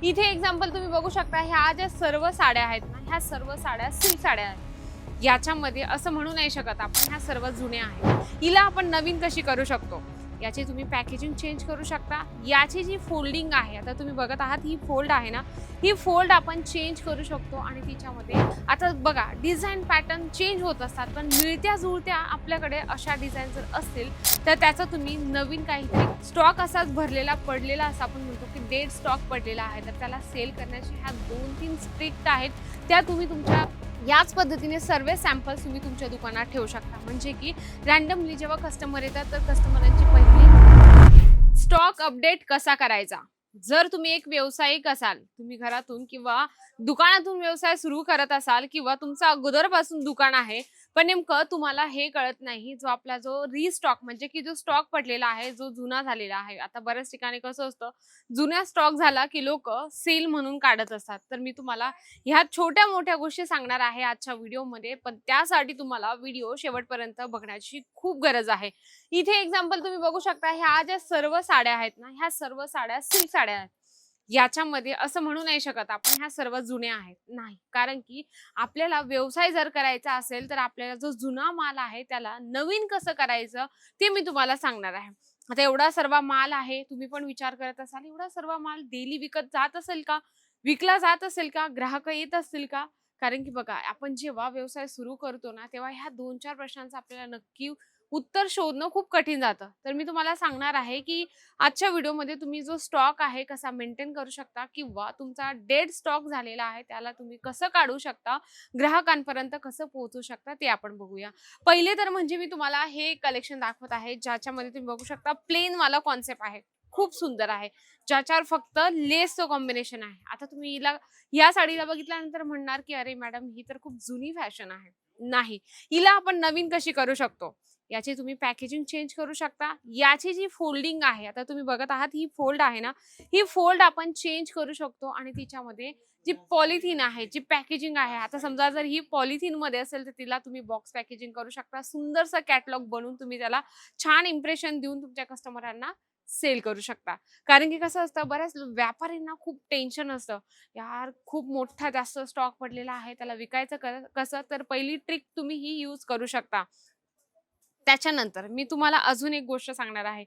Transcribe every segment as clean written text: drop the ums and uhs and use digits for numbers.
इथे एक्झाम्पल तुम्ही बघू शकता, ह्या ज्या सर्व साड्या आहेत ना, ह्या सर्व साड्या सिल्क साड्या आहेत। याच्यामध्ये असं म्हणू नाही शकत आपण ह्या सर्व जुन्या आहेत। हिला आपण नवीन कशी करू शकतो? याची तुम्ही पॅकेजिंग चेंज करू शकता। याची जी फोल्डिंग आहे, आता तुम्ही बघत आहात ही फोल्ड आहे ना, ही फोल्ड आपण चेंज करू शकतो आणि तिच्यामध्ये आता बघा डिझाईन पॅटर्न चेंज होत असतात, पण मिळत्या जुळत्या आपल्याकडे अशा डिझाईन जर असतील तर त्याचा तुम्ही नवीन काहीतरी स्टॉक असाच भरलेला पडलेला असं आपण म्हणतो की डेड स्टॉक पडलेला आहे, तर त्याला सेल करण्याचे ह्या 2-3 स्ट्रिक्ट आहेत, त्या तुम्ही तुमच्या याच पद्धतीने सर्व सॅम्पल्स तुम्ही तुमच्या दुकानात ठेवू शकता। म्हणजे की रँडमली जेव्हा कस्टमर येतात तर कस्टमरांची पहिली स्टॉक अपडेट कसा करायचा। जर तुम्ही एक व्यावसायिक असाल, तुम्ही घरातून किंवा दुकानातून व्यवसाय सुरू करत असाल किंवा तुमचं अगोदरपासून दुकान आहे, पण नेमकं तुम्हाला हे कळत नाही, जो रिस्टॉक म्हणजे की जो स्टॉक पडलेला आहे, जो जुना झालेला आहे। आता बऱ्याच ठिकाणी कसं असतं, जुना स्टॉक झाला की लोकं सेल म्हणून काढत असतात। तर मी तुम्हाला ह्या छोट्या-मोठ्या गोष्टी सांगणार आहे आजच्या व्हिडिओमध्ये, पण त्यासाठी तुम्हाला व्हिडिओ शेवटपर्यंत बघण्याची खूप गरज आहे। इथे एक्झाम्पल तुम्ही बघू शकता, ह्या ज्या सर्व साड्या आहेत ना, ह्या सर्व साड्या सिल्क साड्या आहेत। याच्यामध्ये असं म्हणू नाही शकत आपण ह्या सर्व जुन्या आहेत, नाही। कारण की आपल्याला व्यवसाय जर करायचा असेल तर आपल्याला जो जुना माल आहे त्याला नवीन कसं करायचं ते मी तुम्हाला सांगणार आहे। आता एवढा सर्व माल आहे, तुम्ही पण विचार करत असाल एवढा सर्व माल डेली विकत जात असेल का? विकला जात असेल का? ग्राहक येत असतील का? कारण की बघा आपण जेव्हा व्यवसाय सुरू करतो ना, तेव्हा ह्या 2-4 प्रश्नांचं आपल्याला नक्की उत्तर शोधणं खूप कठीण जातं। तर मी तुम्हाला सांगणार आहे की आजच्या व्हिडिओमध्ये तुम्ही जो स्टॉक आहे कसा मेंटेन करू शकता किंवा तुमचा डेड स्टॉक झालेला आहे त्याला तुम्ही कसं काढू शकता, ग्राहकांपर्यंत कसं पोहोचू शकता ते आपण बघूया। पहिले तर म्हणजे मी तुम्हाला हे कलेक्शन दाखवत आहे, ज्याच्यामध्ये तुम्ही बघू शकता प्लेन वाला कॉन्सेप्ट आहे, खूप सुंदर आहे, ज्याच्यावर फक्त लेसचं कॉम्बिनेशन आहे। आता तुम्ही हिला या साडीला बघितल्यानंतर म्हणणार की अरे मॅडम ही तर खूप जुनी फॅशन आहे। नाही, हिला आपण नवीन कशी करू शकतो? याची तुम्ही पॅकेजिंग चेंज करू शकता। याची जी फोल्डिंग आहे, आता तुम्ही बघत आहात ही फोल्ड आहे ना, ही फोल्ड आपण चेंज करू शकतो आणि तिच्यामध्ये जी पॉलिथिन आहे, जी पॅकेजिंग आहे, आता समजा जर ही पॉलिथिनमध्ये असेल तर तिला तुम्ही बॉक्स पॅकेजिंग करू शकता। सुंदरसं कॅटलॉग बनवून तुम्ही त्याला छान इम्प्रेशन देऊन तुमच्या कस्टमरांना सेल करू शकता। कारण की कसं असतं, बऱ्याच व्यापाऱ्यांना खूप टेन्शन असतं, यार खूप मोठा जास्त स्टॉक पडलेला आहे, त्याला विकायचं कसं? तर पहिली ट्रिक तुम्ही ही यूज करू शकता। त्याच्यानंतर मी तुम्हाला अजून एक गोष्ट सांगणार आहे।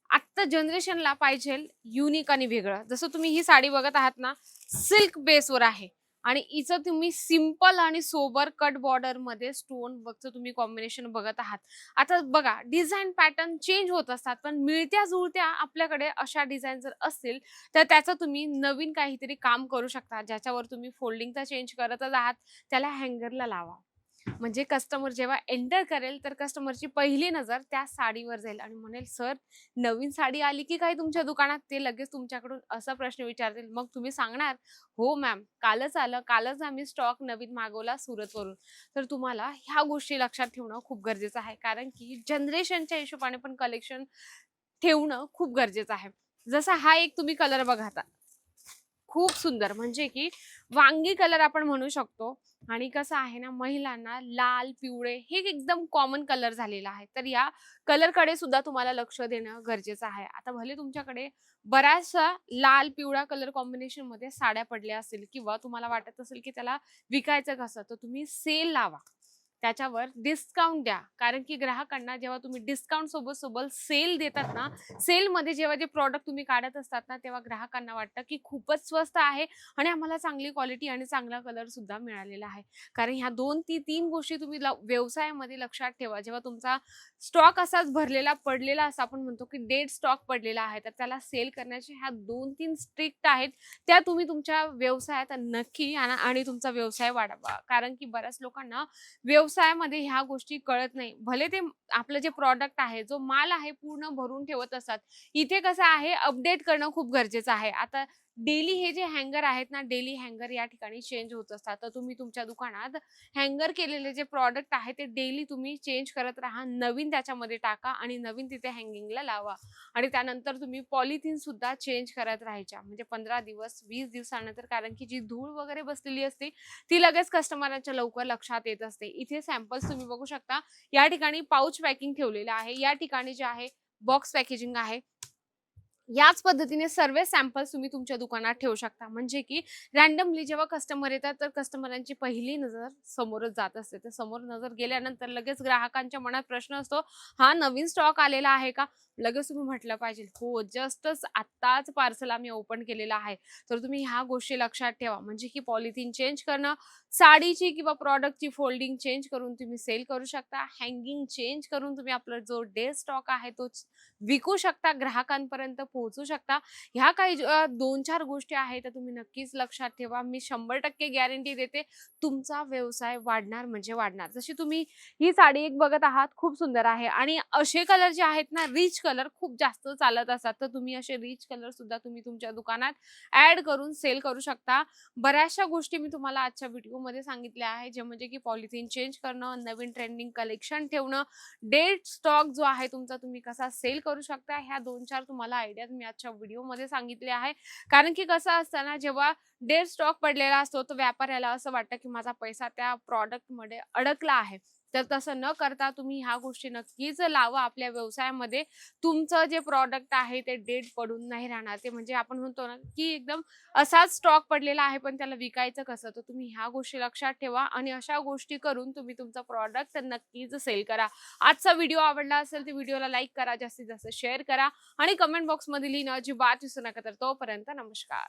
आत्ता जनरेशनला पाहिजेल युनिक आणि वेगळं। जसं तुम्ही ही साडी बघत आहात ना, सिल्क बेसवर आहे आणि हिचं तुम्ही सिंपल आणि सोबर कट बॉर्डरमध्ये स्टोन वर्कचं तुम्ही कॉम्बिनेशन बघत आहात। आता बघा डिझाईन पॅटर्न चेंज होत असतात, पण मिळत्या-जुळत्या आपल्याकडे अशा डिझाईन जर असतील, तर त्याचं तुम्ही नवीन काहीतरी काम करू शकता, ज्याच्यावर तुम्ही फोल्डिंग तर चेंज करतच आहात, त्याला हँगरला लावा। म्हणजे कस्टमर जेव्हा एंटर करेल तर कस्टमरची पहिली नजर त्या साडीवर जाईल आणि म्हणेल, "सर, नवीन साडी आली की काय तुमच्या दुकानात?" ते लगेच तुमच्याकडून असा प्रश्न विचारतील. मग तुम्ही सांगणार, "हो मॅम, कालच आलं. कालच आम्ही स्टॉक नवीन मागवला सुरतवरून." तर तुम्हाला ह्या गोष्टी लक्षात ठेवणं खूप गरजेचं आहे. कारण की जनरेशनच्या हिशोबाने पण कलेक्शन ठेवणं खूप गरजेचं आहे। जसा हा एक तुम्ही कलर बघा आता. खूप सुंदर म्हणजे की वांगी कलर आपण म्हणू शकतो आणि कसं आहे ना, महिलांना लाल, पिवळे हे एकदम कॉमन कलर झालेला आहे। तर या कलरकडे सुद्धा तुम्हाला लक्ष देणं गरजेचं आहे। आता भले तुमच्याकडे बऱ्याचशा लाल, पिवळा कलर कॉम्बिनेशनमध्ये साड्या पडल्या असतील किंवा तुम्हाला वाटत असेल की त्याला विकायचं कसं, तर तुम्ही सेल लावा। त्याच्यावर डिस्काउंट द्या। कारण की ग्राहकांना जेव्हा तुम्ही डिस्काउंट सोबत-सोबत सेल देतात ना, सेलमध्ये जेव्हा जे प्रॉडक्ट तुम्ही काढत असतात ना, तेव्हा ग्राहकांना वाटतं की खूपच स्वस्त आहे आणि आम्हाला चांगली क्वालिटी आणि चांगला कलर सुद्धा मिळालेला आहे। कारण ह्या 2 ती 3 गोष्टी तुम्ही व्यवसायामध्ये लक्षात ठेवा। जेव्हा तुमचा स्टॉक असाच भरलेला पडलेला असं आपण म्हणतो की डेड स्टॉक पडलेला आहे, तर त्याला सेल करण्याच्या ह्या 2-3 स्ट्रिक्ट आहेत, त्या तुम्ही तुमच्या व्यवसायात नक्की आणा आणि तुमचा व्यवसाय वाढवा। कारण की बऱ्याच लोकांना व्यवसायामध्ये ह्या गोष्टी कळत नाही। भले ते आपलं जे प्रॉडक्ट आहे, जो माल आहे पूर्ण भरून ठेवत असतात। इथे कसं आहे अपडेट करणं खूप गरजेचं आहे। आता डेली हे जे हँगर आहेत ना, डेली हँगर या ठिकाणी चेंज होत असतात। तर तुम्ही तुमच्या दुकानात हँगर केलेले जे प्रॉडक्ट आहे ते डेली तुम्ही चेंज करत राहा। नवीन त्याच्यामध्ये टाका आणि नवीन तिथे हँगिंगला लावा आणि त्यानंतर तुम्ही पॉलिथिन सुद्धा चेंज करत राहायच्या। म्हणजे 15 दिवस, 20 दिवसानंतर कारण की जी धूळ वगैरे बसलेली असते ती लगेच कस्टमरांच्या लवकर लक्षात येत असते। इथे सॅम्पल्स तुम्ही बघू शकता। या ठिकाणी पाउच पॅकिंग ठेवलेलं आहे। या ठिकाणी जे आहे बॉक्स पॅकेजिंग आहे। याच पद्धतीने सर्व सॅम्पल्स तुम्ही तुमच्या दुकानात ठेवू शकता. म्हणजे की रँडमली जेव्हा कस्टमर येतात, तर कस्टमरांची पहिली नजर समोरच जात असते. तर समोर नजर गेल्यानंतर लगेच ग्राहकांच्या मनात प्रश्न असतो, "हा नवीन स्टॉक आलेला आहे का?" लगेच तुम्ही म्हटलं पाहिजे, "हो, जस्टच आत्ताच पार्सल आम्ही ओपन केलेलं आहे." तर तुम्ही ह्या गोष्टी लक्षात ठेवा. म्हणजे की पॉलिथिन चेंज करणं, साडीची किंवा प्रॉडक्टची फोल्डिंग चेंज करून तुम्ही सेल करू शकता. हँगिंग चेंज करून तुम्ही आपला जो डे स्टॉक आहे तो विकू शकता, ग्राहकांपर्यंत पोहोचू शकता. ह्या काही 2-4 गोष्टी आहेत त्या तुम्ही नक्कीच लक्षात ठेवा. मी 100% गॅरंटी देते तुमचा व्यवसाय वाढणार म्हणजे वाढणार. जशी तुम्ही ही साडी एक बघत आहात, खूप सुंदर आहे आणि असे कलर जे आहेत ना, रिच कलर खूप जास्त चालत असतात. तर तुम्ही असे रिच कलर सुद्धा तुम्ही तुमच्या दुकानात ॲड करून सेल करू शकता. बऱ्याचशा गोष्टी मी तुम्हाला आजच्या व्हिडिओमध्ये सांगितल्या आहेत, जे म्हणजे की पॉलिथिन चेंज करणं, नवीन ट्रेंडिंग कलेक्शन ठेवणं, डेट स्टॉक जो आहे तुमचा तुम्ही कसा सेल करू शकता. ह्या 2-4 तुम्हाला आयडियाज मी आजच्या व्हिडिओमध्ये सांगितले आहे. कारण की कसं असतं ना, जेव्हा डेट स्टॉक पडलेला असतो, तर व्यापाऱ्याला असं वाटतं की माझा पैसा त्या प्रॉडक्टमध्ये अडकला आहे. तर तसं न करता तुम्ही ह्या गोष्टी नक्कीच लावा आपल्या व्यवसायामध्ये. तुमचं जे प्रॉडक्ट आहे ते डेट पडून नाही राहणार. ते म्हणजे आपण म्हणतो ना, की एकदम असाच स्टॉक पडलेला आहे, पण त्याला विकायचं कसं? तर तुम्ही ह्या गोष्टी लक्षात ठेवा आणि अशा गोष्टी करून तुम्ही तुमचा प्रॉडक्ट नक्कीच सेल करा. आजचा व्हिडिओ आवडला असेल तर व्हिडिओला लाईक करा, जास्तीत जास्त शेअर करा आणि कमेंट बॉक्समध्ये लिहिणं अजिबात विसरू नका. तर तोपर्यंत नमस्कार.